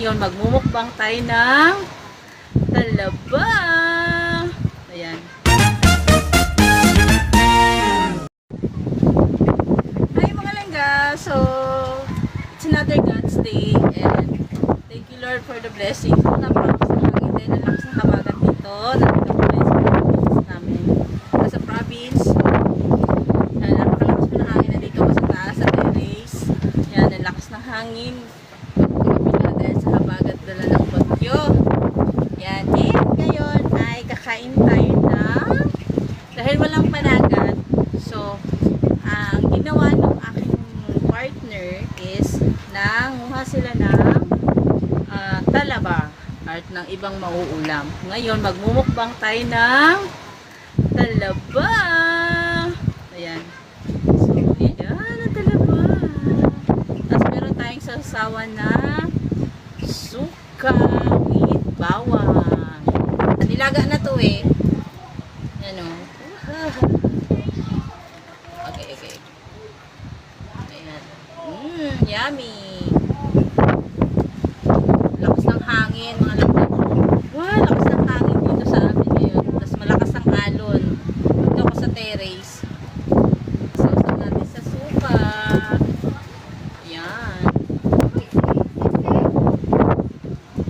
Ngayon, magmumukbang tayo ng talaba. Ayan. Hi mga langga. So, it's another God's day and thank you Lord for the blessing. So, napakalakas ng hangin din. Ang lakas ng habagat dito. Nandito po tayo sa province namin. Sa province. Napakalakas po ng hangin. Nandito ko sa taas, sa terrace. Yan, ang lakas ng hangin. Dahil sa habagat dala ng bagyo. Yan. And ngayon ay kakain tayo ng dahil walang panagat. So, ang ginawa ng aking partner is nanguha sila ng talaba at ng ibang mauulam. Ngayon, magmumukbang tayo ng talaba. Ayan. So, ayan ang talaba. Tapos meron tayong sasawan na suka with bawang. Nilaga na to eh. Ano? Okay. Ayan. Yummy. Lakas ng hangin, mga langga. Wow, lakas ng hangin dito sa amin ngayon. Tapos malakas ang alon. Dito ako sa terrace. Sausaw natin sa suka. Ayan.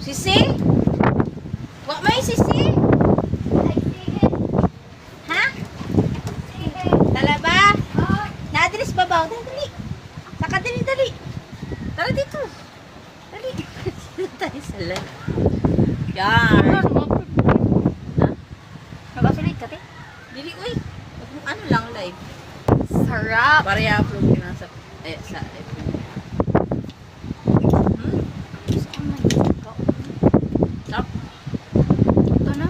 Sisi? Wak may sisi? Ha? Talaba? Naadres babaw. Dali. Saka dali. Tara dito. Dali. Dito tayo sa live. Yan. Ha? Nagasulit ka, te? Dili, uy. Ano lang live. Sarap! Para i-upload mo na sa FB. Sarap. Ito na?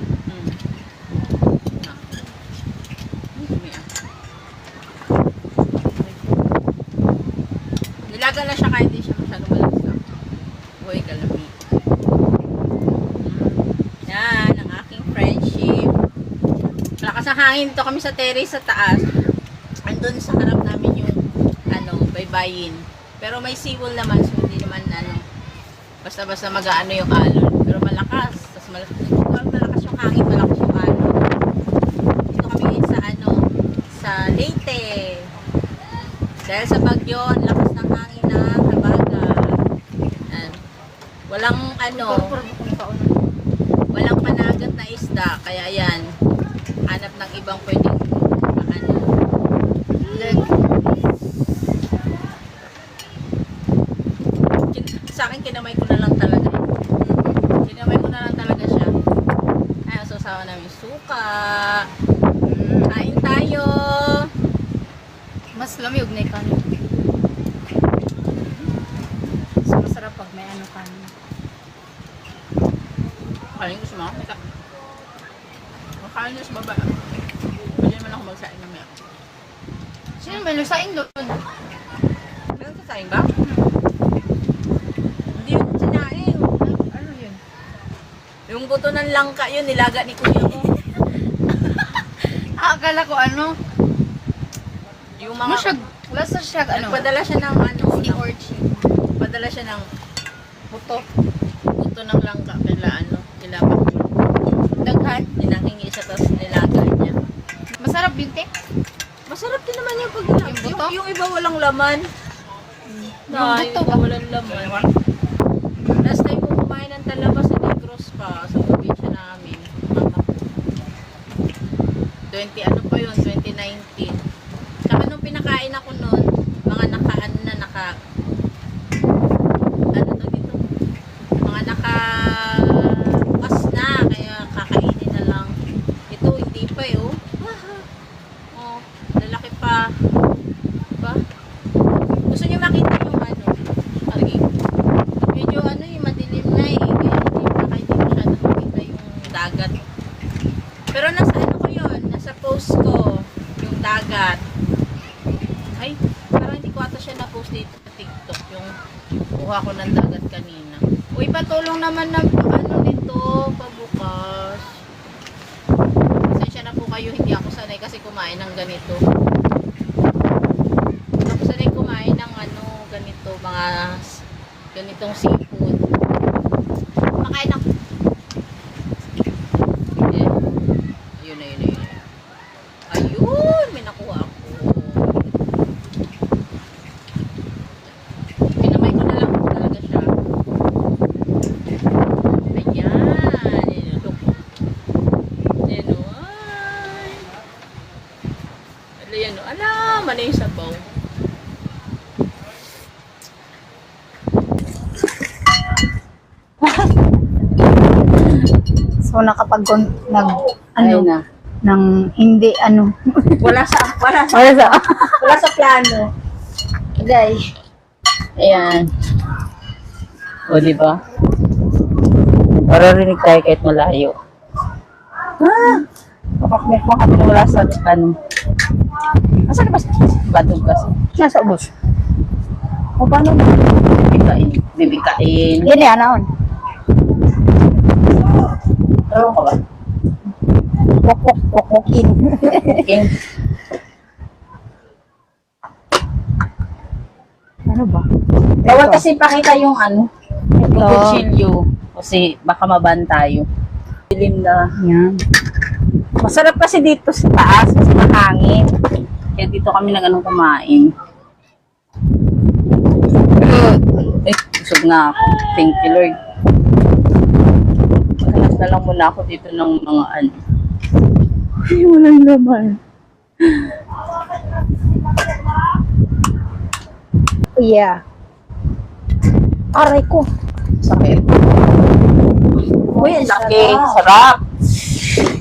Nilaga na siya kahit hindi siya masyado malasa. Uy, kalami. Yan, ang aking friendship. Malakas ang hangin. Dito kami sa terrace sa taas. Andun sa harap namin yung baybayin. Pero may seawall naman, so hindi naman basta-basta mag-aano yung alon. Pero malakas. Tapos malakas yung hangin, malakas yung alon. Dito kami ngayon sa Leyte. Dahil sa bagyo, ang lakas ng hangin na habagat. Walang panagat na isda. Kaya yan, hanap ng ibang pwedeng sa akin kinamay ko na lang talaga. Kinamay ko na lang talaga siya. Ayan, sasawa namin suka. Kain tayo. Mas lamig na yung kanin. Mas masarap pag may kanin. Kain ko sa mga mika. Makain nyo sa baba. Pwede naman ako magsain na mika. Sino may lusain doon? Meron sa saing ba? Hindi yung sinaing. Ano yun? Yung buto ng langka yun, nilaga ni kuya mo. Akala ko Yung mga... Lasa siya, Nagpadala siya ng sea urchin. Nagpadala siya ng Buto. buto ng langka kila Bakyo. Daghan. Ninanghingi siya tapos nilaga niya. Masarap yun, te? Masarap din naman yung pag Yung buto? yung iba walang laman. Yung buto ba? Walang laman. Last time ko kumain ng talaba sa Negros pa, sa probinsya namin. 2019. Saka nung pinakain ako noon, mga naka bukas na, kaya kakainin na lang. Ito hindi pa eh, oh. Oh, lalaki pa. Diba? Gusto niyo makita yung Argi? Medyo madilim na eh. Kaya hindi masyado makita yung dagat. Pero nasa ko yun, nasa post ko, yung dagat. Ay, parang hindi ko ata siya na-post dito sa TikTok, yung kuha ko ng dagat kanina. Uy, patulong naman na nito, pabukas. Pasensya na po kayo, hindi ako sanay kasi kumain ng ganito. Ako sanay kumain ng ganito, mga ganitong seafood. So, nakapag Ayun na. ng hindi, Wala sa wala sa, wala sa plano. guys. Ayan. O, di ba? Maririnig tayo kahit malayo. Kapag kami wala sa ano. Asan na ba badog kasi? Nasa ubos. O, paano mo? Bibikain. Gini, anaon. Meron ka ba? Wok-wokin. Okay. Ano ba? Bawal kasi pakita yung yung Ito. kutsilyo. Kasi baka maban tayo. Dilim na. Yan. Masarap kasi dito sa taas kasi mahangin. Kaya dito kami kumain. Eh, busog na ako. Thank you, Lord. Hanap na lang muna ako dito ng mga Ay, walang laman. Yeah. Aray ko. Sakit. Uy, ang laki. Sarap.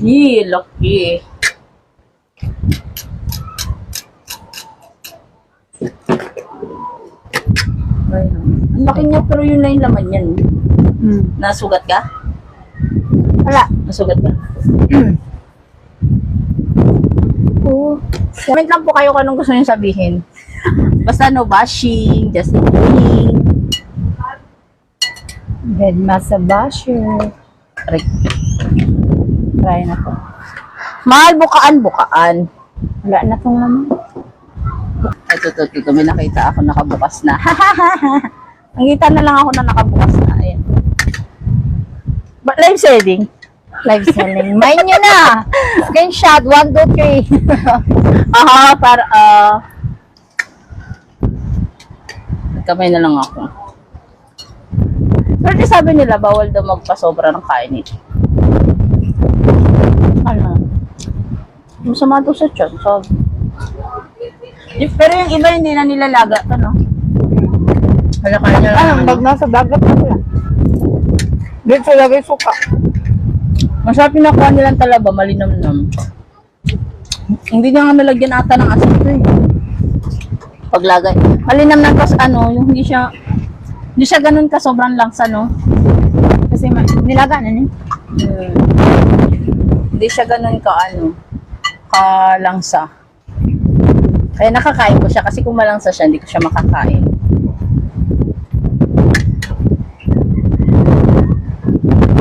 Yee, laki. Ay, ang laki niya pero yun lang yung laman yan. Nasugat ka? Wala. Nasugat ka? Oo. Comment lang po kayo kung anong gusto niyo sabihin. Basta no bashing, just kidding. Bed masa basher. Try na to. Mahal, bukaan. Wala na tong naman. Ito. May nakita ako nakabukas na. Nakita na lang ako na nakabukas na. Ayan. Live selling. Live selling. Main nyo na. Screenshot. 1, 2, 3. Aha, para, nagkamay na lang ako. Pero di sabi nila, bawal daw magpasobra ng kain ito. Ano? Masama daw sa tiyan, sabi. Pero yung iba hindi na nilalaga ito, no? Halakay niya lang. Pag nasa dagat na sila. Dito lagay suka. Masarap yung nakuha nilang talaba, malinamnam. Hindi niya nga nalagyan ata ng asin ito eh. Paglagay. Malinamnam kasi yung hindi siya ganun ka sobrang langsa, no? Kasi nilaga na niya. Hindi siya ganun ka kalangsa. Kaya nakakain ko siya kasi kung malangsa siya, hindi ko siya makakain.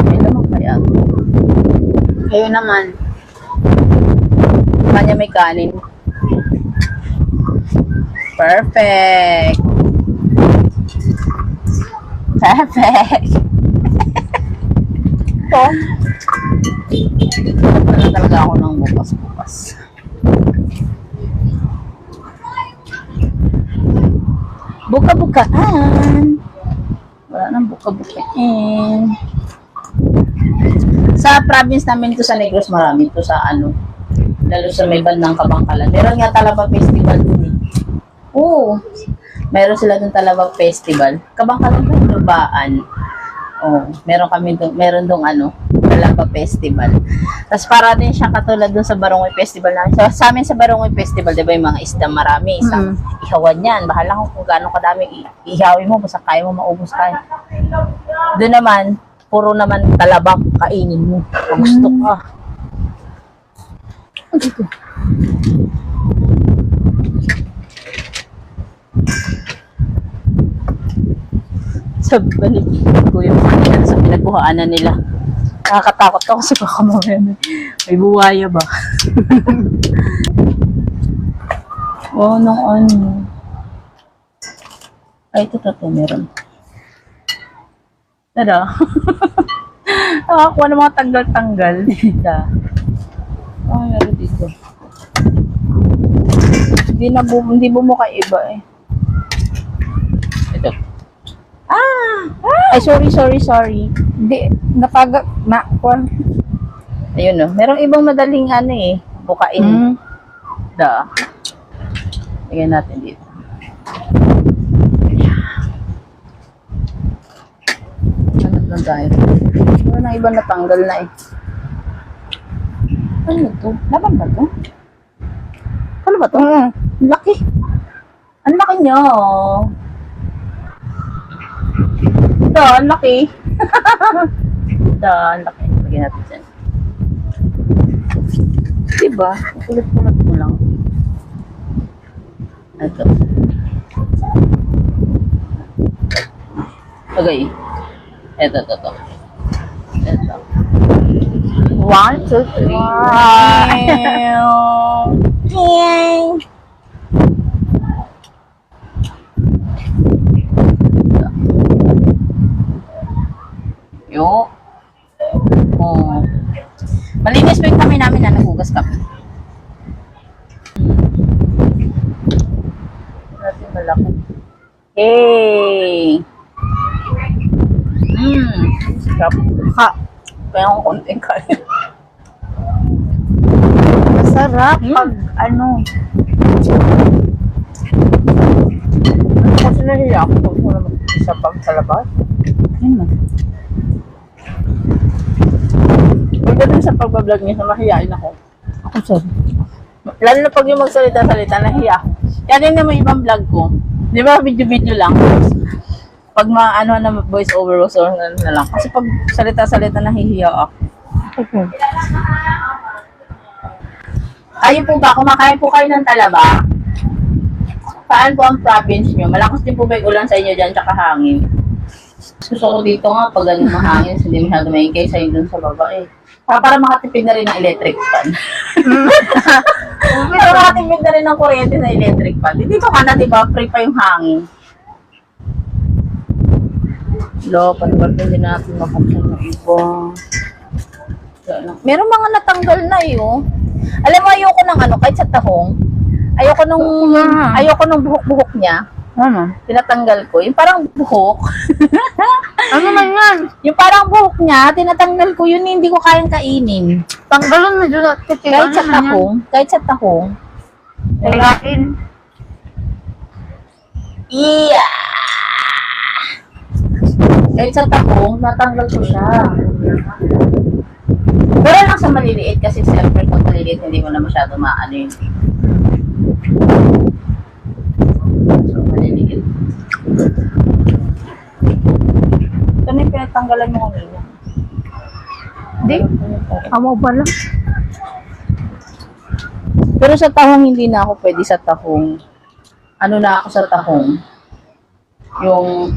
May lamang kaya. Ayun naman. Kanya may kanin. Perfect. Ito. Hanap talaga ako ng bukas-bukas. Buka-bukaan. Wala nang buka-bukaan. Sa province namin ito sa Negros, marami ito sa lalo sa may bandang Kabangkalan. Meron nga Talaba Festival dun eh. Oo. Meron sila dun Talaba Festival. Kabangkalan ba? Lubaan. Oh, meron dong Talaba Festival. Tapos para din siya katulad dun sa Barongoy Festival namin. So, sa amin sa Barongoy Festival, di ba yung mga isda marami, isang ihawan yan. Bahala kung gaano kadami ihawin mo, basta kaya mo maubos tayo. Doon naman, puro naman talaba, kainin mo. Kung gusto ka. Dito. Sabi ba ni Kuya Martin sa pinagbuhaanan nila? Nakakatakot ako kasi baka mamaya may buwaya ba? Ay, ito, meron. Tara. Nakakuha ng mga tanggal-tanggal. Meron dito. Hindi bumuka iba eh. Ito. Ay, sorry. Hindi, kuwan. Ayun merong ibang madaling bukain. Lagyan natin dito. Hanap lang tayo. Wala nang ibang natanggal na eh. Ano to? Laban ba to? Ano ba to? Mm. Laki. Ang laki niya. Ito, ang laki. Ito, ang laki. Lagyan natin dyan. Diba? Kulit-kulit mo lang. Ito. Okay. Ito. Ito. 1, 2, 3. Yay! Yo. Oh. Malinis pa yung kami namin na naghugas kami. Natin malaki. Hey! Sarap. Ha! Kaya akong konting kain. Masarap pag ano. Kasi nahiya ako kung wala mag-isa pang sa labas. Ayun man. Pagdating sa pagbablog niya, mahihain ako. Ako sir. Lalo na pag yung magsalita-salita, nahiya ako. Kaya din naman ibang vlog ko. Di ba, video-video lang. Pag ano na voice over or na lang. Kasi pag salita-salita, nahihiya ako. Okay. Ayun po ba, kumakain po kayo ng talaba? Saan po ang province nyo? Malakas din po ba yung ulan sa inyo dyan, tsaka hangin? Gusto ko dito nga, pag ganun mahangin, hindi masyado maingay sa'yo dun sa baba eh. Para makatipid na rin ng electric fan. Para makatipid na rin ng kuryente sa electric fan. Hindi pa ka na, diba? Free pa yung hangin. Lo, panubat din natin mapagsan ng iba. Meron mga natanggal na eh, oh. Alam mo, ayoko ng ano, kahit sa tahong. Ayoko nung buhok-buhok niya. Ano? Tinatanggal ko. Yung parang buhok. Ano man yan? Yung parang buhok niya, tinatanggal ko yun, hindi ko kayang kainin. Tanggalon na dyan. Kahit sa tahong. Kahit sa tahong. Kailain. Yeah! Kahit sa tahong, natanggal ko siya. Pero lang sa maliliit kasi siyempre pag maliliit hindi mo na masyado maano yun. So, maliliit. Ito na yung pinatanggalan mo kanina. Hindi. Amo pala. Pero sa tahong hindi na ako pwede sa tahong. Ano na ako sa tahong? Yung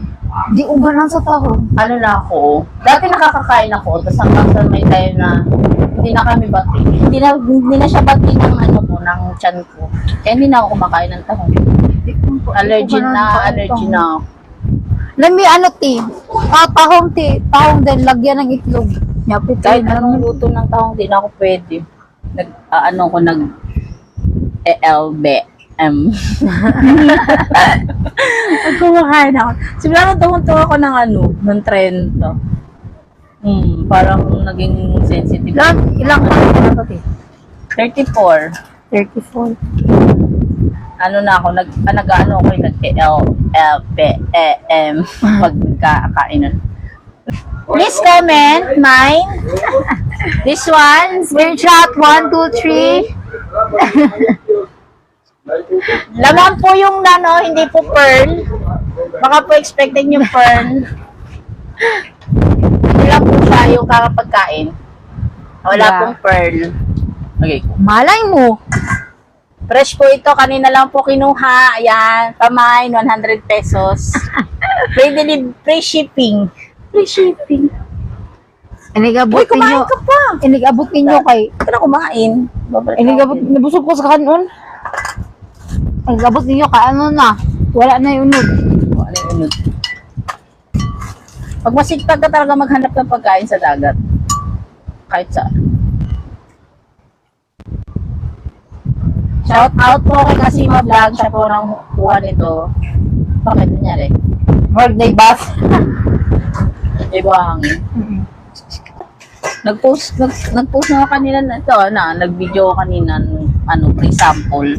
Di uban lang sa tahong. ano na ako, dati nakakakain ako, tapos hanggang sa may time na hindi na kami bati. Hindi na siya bati ng ano ko, ng tiyan ko. Kaya hindi na ako kumakain ng tahong. Allergy na ako. Lami ano ti? Tahong ti. Tahong din lagyan ng itlog. Nyapit Kahit anong luto ng tahong, hindi na ako pwede. ELBM. Pag kumakain ako. Siguro tumunto ako ng trend to. Parang naging sensitive. Ilang ano na to ti? 34. 34. Ano na ako, nag-ano ako, nag-ELBM pag kakain. Please comment mine. This one. Screenshot 1, 2, 3. Laman po yung ano, hindi po pearl. Baka po expected yung pearl. Ito lang po siya yung kakapagkain. Wala Yeah. pong pearl. Okay. Malay mo. Fresh po ito. Kanina lang po kinuha. Ayan. Pamain, 100 pesos. Free shipping. Free shipping. Inigabot Uy, kumain ninyo. ka pa. Inigabot ninyo kay. Ito na kumain. Inigabot. Nabusog ko sa kanon. Inigabot ninyo kay ano na. Wala na yung unod. Ano yung unod? Pag masigtag ka talaga maghanap ng pagkain sa dagat. Kahit saan. Shout out po kay Kasima Vlog. Siya po nang kuha nito. Bakit nangyari? Birthday bath. Iba hangin. Nag-post na ako kanina na ito, nag-video ako kanina ng pre-sample.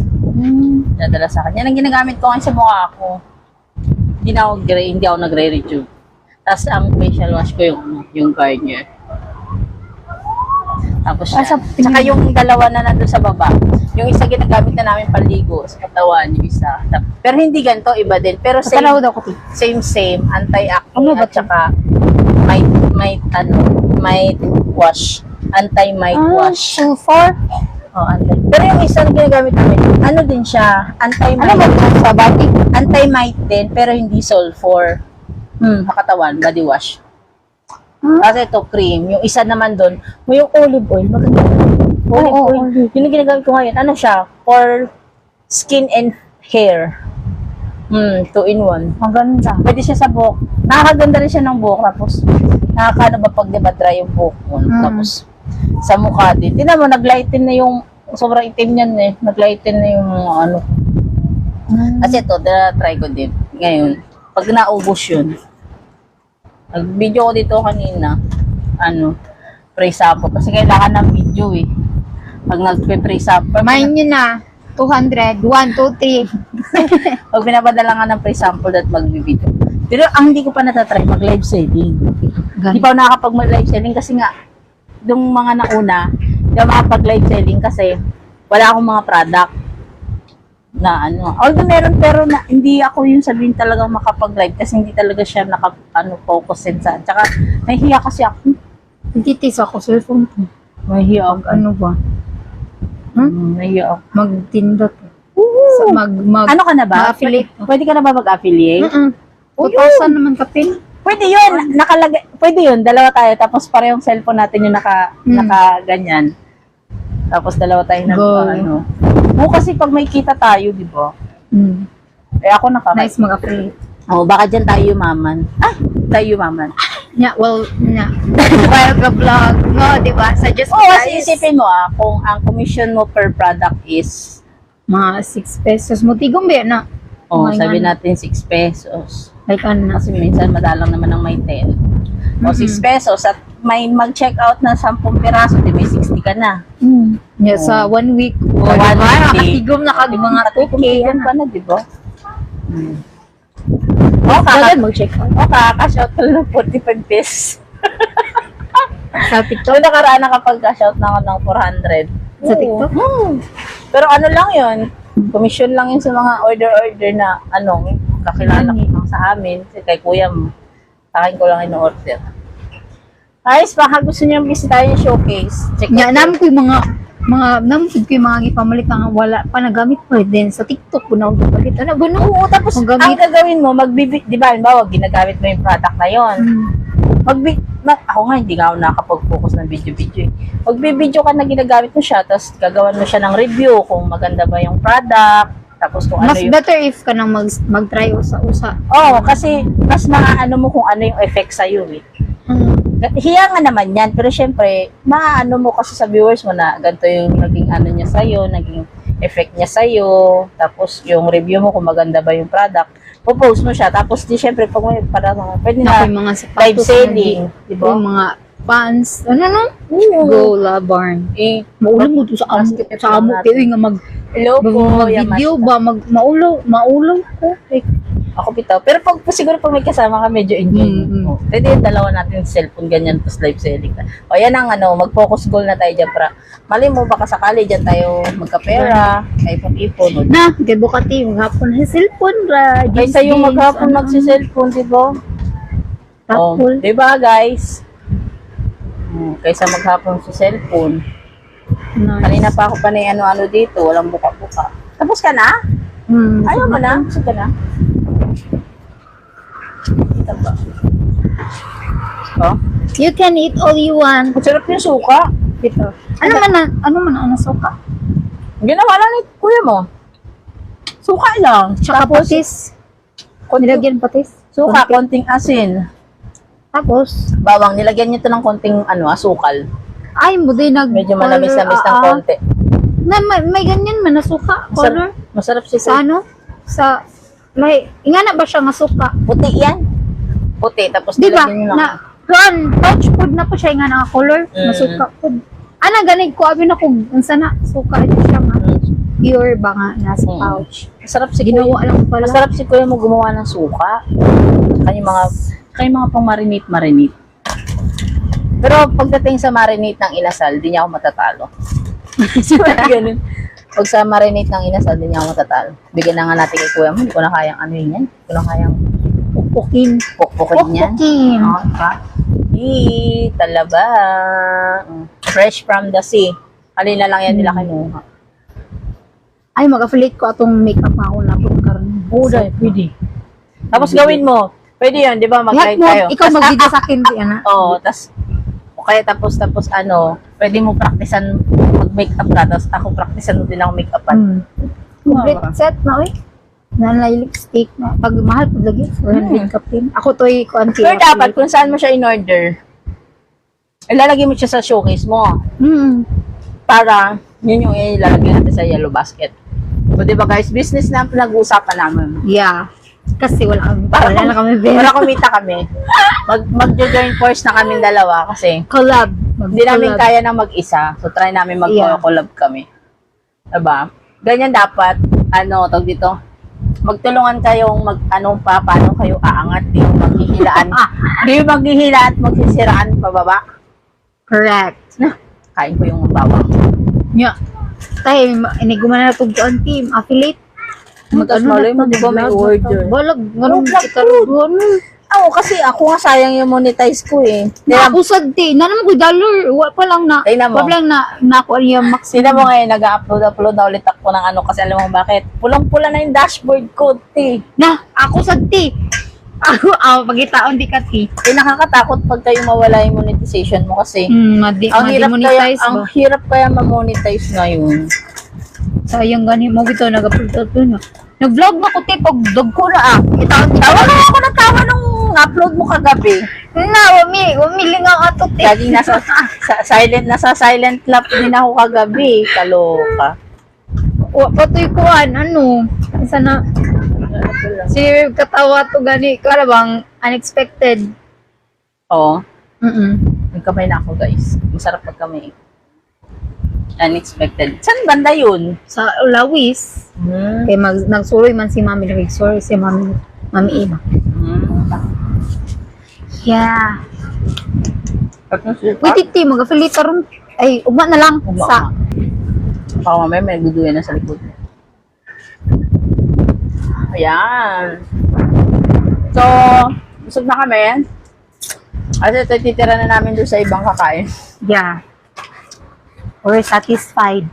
Nadala sa akin. Yan ang ginagamit ko ngayon sa mukha ko. Hindi ako nagre-review. Tapos ang facial wash ko yung Garnier. Tapos yan. Asa- Tsaka yung dalawa na nandun sa baba. Yung isa ginagamit na namin panligo sa katawan, yung isa. Pero hindi ganito, iba din. Pero Kasalaw daw ko, ti. same, anti-acne Ano ba at saka might wash. Anti-might wash. Sulfur? Oh, pero yung isang ginagamit namin, ano din siya, Ano anti-might. ba ito sa body? Anti-might din, pero hindi sulfur. Sa katawan, body wash. Hmm? Kasi ito, cream. Yung isa naman doon, yung olive oil, maganda. Olive Oo, oil. olive. Yun yung ginagamit ko ngayon. Ano siya? For skin and hair. 2-in-1. Maganda. Pwede siya sa buhok. Nakakaganda rin siya ng buhok. Tapos, nakakaano ba pag diba dry yung buhok mo. Tapos, sa mukha din. Tingnan mo, naglighten na yung, sobrang itim yan eh. Naglighten na yung ano. Kasi ito, try ko din. Ngayon, pag naubos yun, nag-video ko dito kanina, pre sample. Kasi kailangan ng video eh. Pag nagpe-pre sample. Mind nyo na. 200. 1, 2, 3. Pag binapadala nga ng pre sample at mag-video. Pero ang hindi ko pa natatry, mag-live selling. Hindi pa ako nakakapag mag-live selling kasi nga, yung mga nauna, hindi ako makapag-live selling kasi wala akong mga product na ano. Although meron pero na, hindi ako yung sabihin talagang makapag-live kasi hindi talaga siya focus sa. Tsaka nahihiya kasi ako. Nagtitis ako sa cellphone ko. Nahihiya ako. Ano ba? Nahihiya ako. Magtindot. Sa Ano ka na ba? Ma-affiliate. Pwede ka na ba mag-affiliate? 2,000 naman kapin. Pwede yun. Pwede yun. Dalawa tayo. Tapos parehong cellphone natin yung naka ganyan. Tapos dalawa tayo na Go. Oo, kasi pag may kita tayo, di ba? Eh ako Nice mag-affiliate. Baka dyan tayo yumaman. Tayo yumaman. Yeah, well, yeah. While ka vlog mo, di ba? Suggest Oo, kasi isipin mo kung ang commission mo per product is mga 6 pesos. Mutigong ba na? sabi natin 6 pesos. Like ano? Kasi minsan madalang naman ng may 10. O 6 pesos at may mag-check out na 10 piraso, di may 60 ka na. Yeah, sa 1 week. O, Sa 1 diba? week. Nakatigom na kag mga 2K. Tigom ka na, di ba? Kagad mag-check out. Cash out ka lang ng 45 pesos. Sa TikTok. So, nakaraan nakapag-cash out na ako ng 400. Sa TikTok? Pero ano lang yun, commission lang yun sa mga order na kakilala ko lang sa amin. Kasi kay kuya mo, sa akin ko lang in-order. Guys, baka gusto niyo bisitahin yung showcase. Check Nga, it naman ko yung namukid ko yung mga ipamalit na wala pa nagamit ko din sa TikTok ko na ako galit. Ano ba no? Oo, tapos ang gagawin mo, di ba, halimbawa, ginagamit mo yung product na yun. Ako nga, hindi nga ako nakapag-focus ng video-video eh. Magbibideo ka na ginagamit mo siya, tapos gagawan mo siya ng review kung maganda ba yung product, tapos kung Mas ano yung... better if ka nang mag-try usa-usa. Oo, kasi mas maaano mo kung ano yung effect sa'yo eh. Hiya nga naman yan, pero syempre, maaano mo kasi sa viewers mo na ganito yung naging ano niya sa'yo, naging effect niya sa'yo, tapos yung review mo kung maganda ba yung product, post mo siya, tapos di syempre, pag may parang, pwede na Yung mga sapatos live selling, di ba? Yung mga pants, Go La Barn. Maulo mo to sa amo, Basket sa amo, natin. kayo nga Hello po, mag-video Yamashita. ba, maulo ko. Ako bitaw. Pero siguro pag may kasama ka, medyo enjoy. Pwede yung dalawa natin cellphone, ganyan, tapos live selling na. O yan ang mag-focus goal na tayo dyan para, mali mo baka sakali dyan tayo magkapera, ipon-ipon. Na, kay Bukati, maghapon sa cellphone ra. Kaysa yung maghapon magsi-cellphone, di ba? Tapol. Di ba guys? Kaysa maghapon sa cellphone. Kanina pa ako pa na ano-ano dito, walang buka-buka. Tapos ka na? Ayaw mo na? Gusto ka na? Kita ba? Oh? You can eat all you want. Masarap yung suka. Ito. Ano man ang suka? Ginawa lang ni kuya mo. Suka lang. Tsaka patis. Nilagyan patis. Suka, konting asin. Tapos, Bawang, nilagyan niyo to ng konting asukal. ay mo din Medyo manamis-namis ng konti. May ganyan man na suka. Color. Masarap siya. Sa ano? Sa, ingana ba siya nga suka? Puti yan. Puti, tapos Di ba? nilagyan niyo lang. Pouch food na po siya nga na color. Na suka food. Ana, ganig ko. Abi na kung unsa na suka. Ito siya nga. Pure ba nga nasa pouch. Masarap si kuya. Ginawa lang pala. Masarap si kuya mo gumawa ng suka. Kaya yung mga pang marinate. Pero pagdating sa marinate ng inasal, di niya ako matatalo. Ganun. Pag sa marinate ng inasal, di niya ako matatalo. Bigyan na nga natin kay kuya mo, hindi ko na kayang ano yun yan. Hindi ko na kayang Pupukin. pukpukin yan. Pupukin. Oh, diba? Talaba. Fresh from the sea. Halina lang yan nila kinuha. Ay, mag-affiliate ko atong makeup nga ako na pong karne. Oo, pwede. Tapos gawin mo. Pwede yun, di ba? Lahat Mag-guide mo, tayo. ikaw mag-video sa akin, di ana. Oo, tas o kaya tapos ano, pwede mo praktisan mag-makeup ka, tapos ako praktisan mo din ako make-upan. Complete set na, oy. Nanay lipstick na. Pag mahal, pag lagi, 400 kapin. Ako to'y konti. Pero dapat, kung saan mo siya in-order, ilalagay mo siya sa showcase mo. Para, yun yung ilalagay natin sa yellow basket. So, di ba guys, business na ang pinag-uusapan namin. Yeah. Kasi wala na kami Para kumita kami. Mag-join force na kami dalawa kasi collab. hindi namin kaya na mag-isa. So, try namin mag-collab kami. Diba? Ganyan dapat, tawag dito, magtulungan kayong paano kayo aangat, di yung maghihilaan. Di yung maghihila at magsisiraan pababa. Correct. Kain ko yung bawang. Yeah. Tayo, iniguman na ito ang team, affiliate. Matas malay mo, di ba may order? Balag, ganun Vlog kita ko. doon. Oo, kasi ako nga sayang yung monetize ko eh. Nakusad ti. Na naman ko dollar. Wala pa lang na. Tingnan mo. Wala lang na nakuha niya max. Sina mo ngayon, nag-upload na ulit ako ng kasi alam mo bakit? Pulang-pula na yung dashboard ko, ti. Na, ako sad ti. Ako, pagitaon di ka ti. Nakakatakot pag kayo mawala yung monetization mo kasi ang Ma-demonetize ba? hirap kaya ma-monetize ngayon. Sayang gani mo gito nag-upload to na. Nag-vlog na ko ti pag dog ko na Itaon ti. Tawa na ako ng tawa nung upload mo kagabi. Na, umilingaw ato ti. Laging nasa silent lap din ako kagabi. Kaloka. Patoy ko isa na si katawa to gani kala bang unexpected. Oo. Mm. Nagkamay na ako guys. Masarap pagkamay. Unexpected. Saan banda yun? Sa Lawis. Kay nagsuroy man si Mami nag-sorry si Mami Eva. Yeah. Wait, ti mag-affiliate ron. Ay, ugma na lang Ugma sa baka mamaya may guduyan na sa likod. Ayan. So, busog na kami. Kasi ito titira na namin doon sa ibang kakain. yeah. We're satisfied.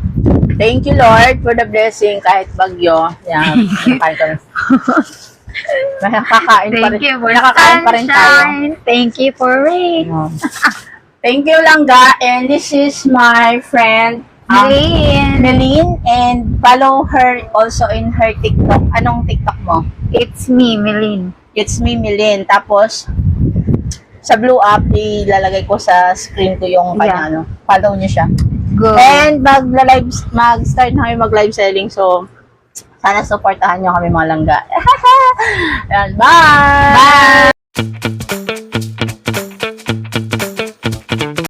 Thank you, Lord, for the blessing kahit bagyo. Yan, kakain kami. May nakakain pa rin. Thank you for Nakakain pa rin tayo. sunshine. Thank you for rain. Thank you, Langga. And this is my friend, Rain. Meline. And follow her also in her TikTok. Anong TikTok mo? It's me, Melin. It's me, Meline. Tapos, sa blue app, ilalagay ko sa screen ko yung kanya, follow niyo siya. Go. And mag-start na kami mag-live selling. So, sana supportahan nyo kami mga langga. Ayan, bye! Bye!